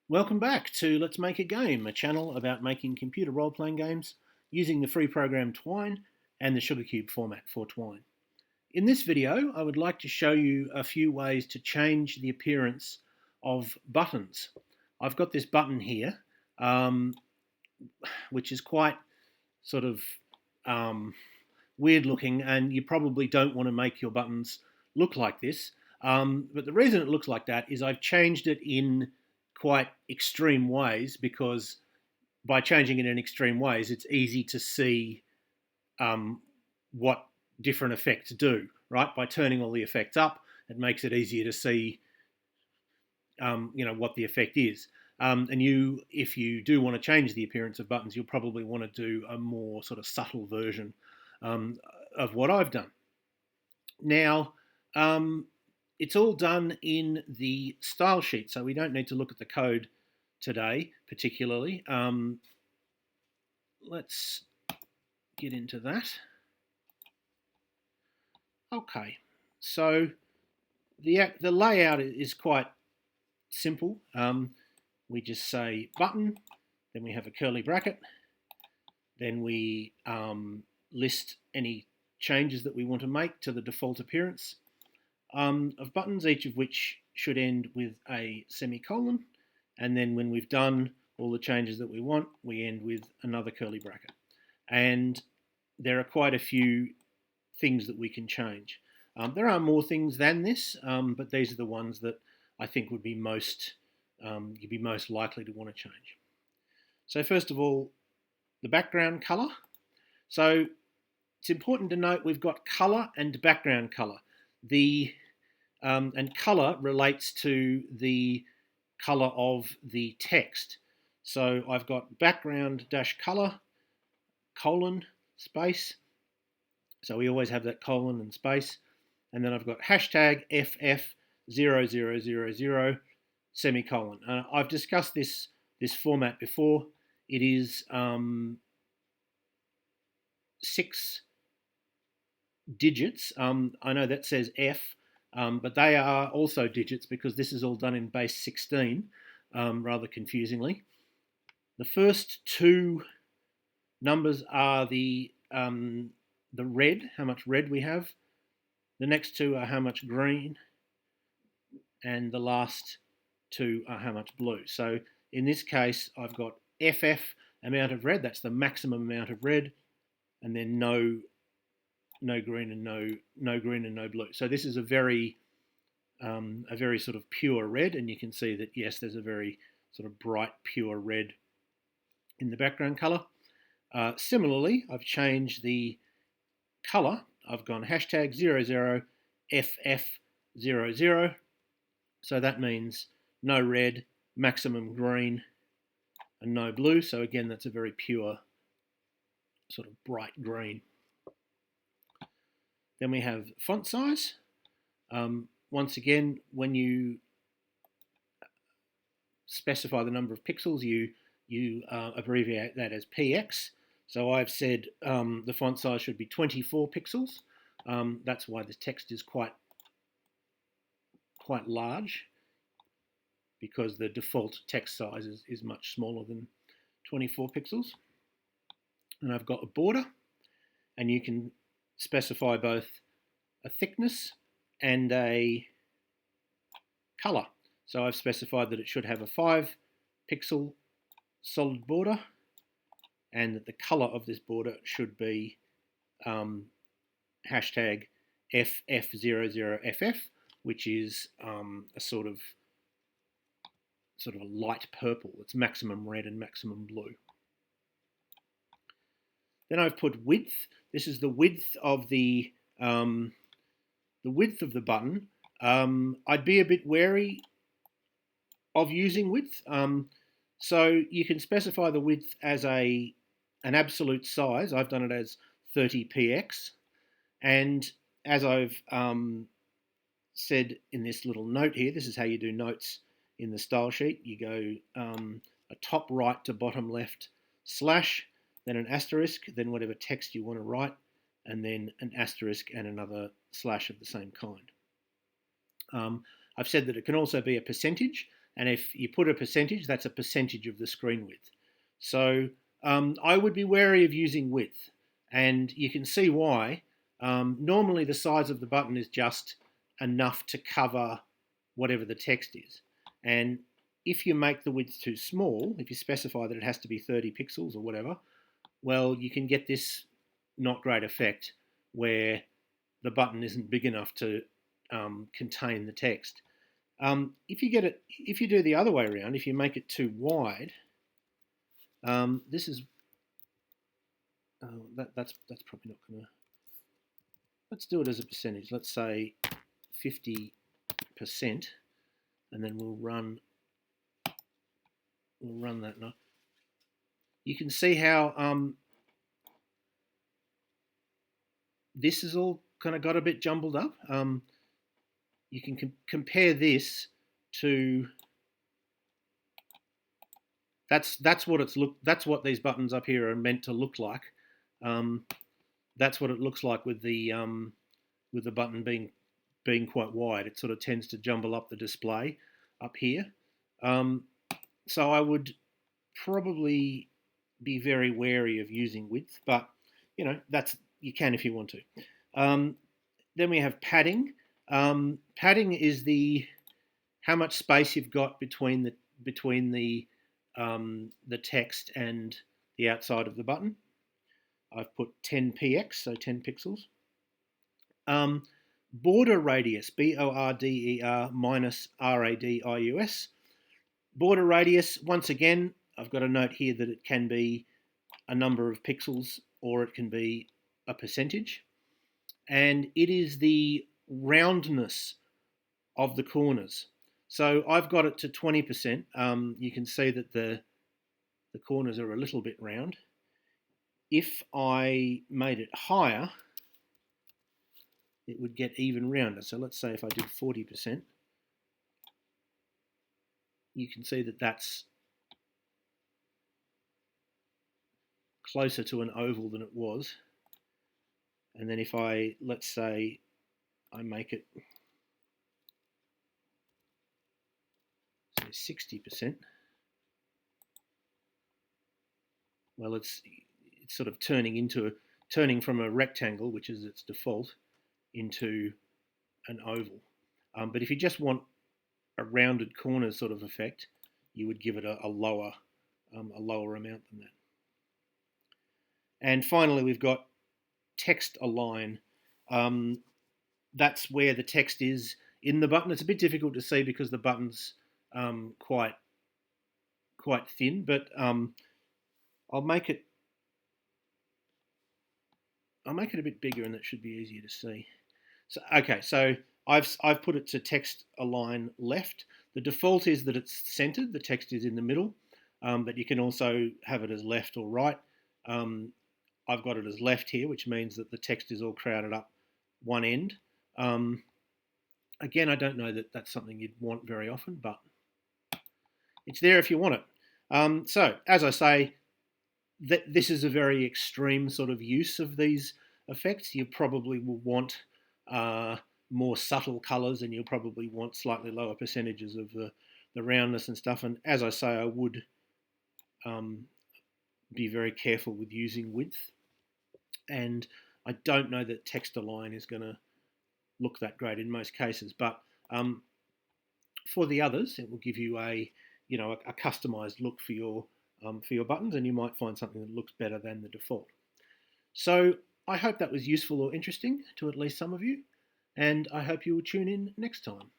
Welcome back to Let's Make a Game, a channel about making computer role-playing games using the free program Twine and the Sugarcube format for Twine. In this video, I would like to show you a few ways to change the appearance of buttons. I've got this button here, which is quite sort of weird looking, and you probably don't want to make your buttons look like this. But the reason it looks like that is I've changed it in quite extreme ways, because by changing it in extreme ways, it's easy to see what different effects do, right? By turning all the effects up, it makes it easier to see what the effect is. If you do want to change the appearance of buttons, you'll probably want to do a more sort of subtle version of what I've done. Now, it's all done in the style sheet, so we don't need to look at the code today particularly. Let's get into that. Okay, so the layout is quite simple. We just say button, then we have a curly bracket, then we list any changes that we want to make to the default appearance of buttons, each of which should end with a semicolon, and then when we've done all the changes that we want, we end with another curly bracket. And there are quite a few things that we can change. There are more things than this, but these are the ones that I think would be you'd be most likely to want to change. So first of all, the background color. So it's important to note we've got color and background color. And color relates to the color of the text. So I've got background dash color colon space. So we always have that colon and space. And then I've got hashtag FF0000 semicolon. I've discussed this format before. It is 6 digits. I know that says F, but they are also digits because this is all done in base 16, rather confusingly. The first two numbers are the red, how much red we have. The next two are how much green, and the last two are how much blue. So in this case, I've got FF amount of red, that's the maximum amount of red, and then no green and no green and no blue. So this is a very sort of pure red, and you can see that yes, there's a very sort of bright pure red in the background color. Similarly, I've changed the color. I've gone hashtag 00FF00. So that means no red, maximum green, and no blue. So again, that's a very pure sort of bright green. Then we have font size. Once again, when you specify the number of pixels, you abbreviate that as px. So I've said the font size should be 24 pixels. That's why the text is quite large, because the default text size is much smaller than 24 pixels. And I've got a border, and you can specify both a thickness and a color. So I've specified that it should have a 5 pixel solid border, and that the color of this border should be hashtag FF00FF, which is a sort of a light purple. It's maximum red and maximum blue. Then I've put width. This is the width of the button. I'd be a bit wary of using width. So you can specify the width as an absolute size. I've done it as 30px, and as I've said in this little note here, this is how you do notes in the style sheet. You go a top right to bottom left slash, then an asterisk, then whatever text you want to write, and then an asterisk and another slash of the same kind. I've said that it can also be a percentage, And if you put a percentage, that's a percentage of the screen width. So I would be wary of using width, and you can see why. Normally the size of the button is just enough to cover whatever the text is. And if you make the width too small, if you specify that it has to be 30 pixels or whatever, well, you can get this not great effect where the button isn't big enough to contain the text. If you do the other way around, if you make it too wide, this is that's probably not going to. Let's do it as a percentage. Let's say 50%, and then we'll run that now. You can see how this is all kind of got a bit jumbled up. You can compare this to that's what these buttons up here are meant to look like. That's what it looks like with the button being quite wide. It sort of tends to jumble up the display up here. So I would probably be very wary of using width, but you can if you want to. Then we have padding. Padding is how much space you've got between the text and the outside of the button. I've put 10px, so 10 pixels. Border radius, BORDER minus RADIUS. Border radius, once again, I've got a note here that it can be a number of pixels or it can be a percentage. And it is the roundness of the corners. So I've got it to 20%. You can see that the corners are a little bit round. If I made it higher, it would get even rounder. So let's say if I did 40%, you can see that that's closer to an oval than it was. And then if let's say I make it 60%, well, it's sort of turning from a rectangle, which is its default, into an oval. But if you just want a rounded corners sort of effect, you would give it a lower amount than that. And finally, we've got text align. That's where the text is in the button. It's a bit difficult to see because the button's quite thin, but I'll make it a bit bigger, and it should be easier to see. So okay, so I've put it to text align left. The default is that it's centered. The text is in the middle, but you can also have it as left or right. I've got it as left here, which means that the text is all crowded up one end. Again, I don't know that that's something you'd want very often, but it's there if you want it. So, as I say, this is a very extreme sort of use of these effects. You probably will want more subtle colours, and you'll probably want slightly lower percentages of the roundness and stuff. And as I say, I would be very careful with using width. And I don't know that text align is going to look that great in most cases, but for the others, it will give you a customized look for your buttons, and you might find something that looks better than the default. So I hope that was useful or interesting to at least some of you, and I hope you will tune in next time.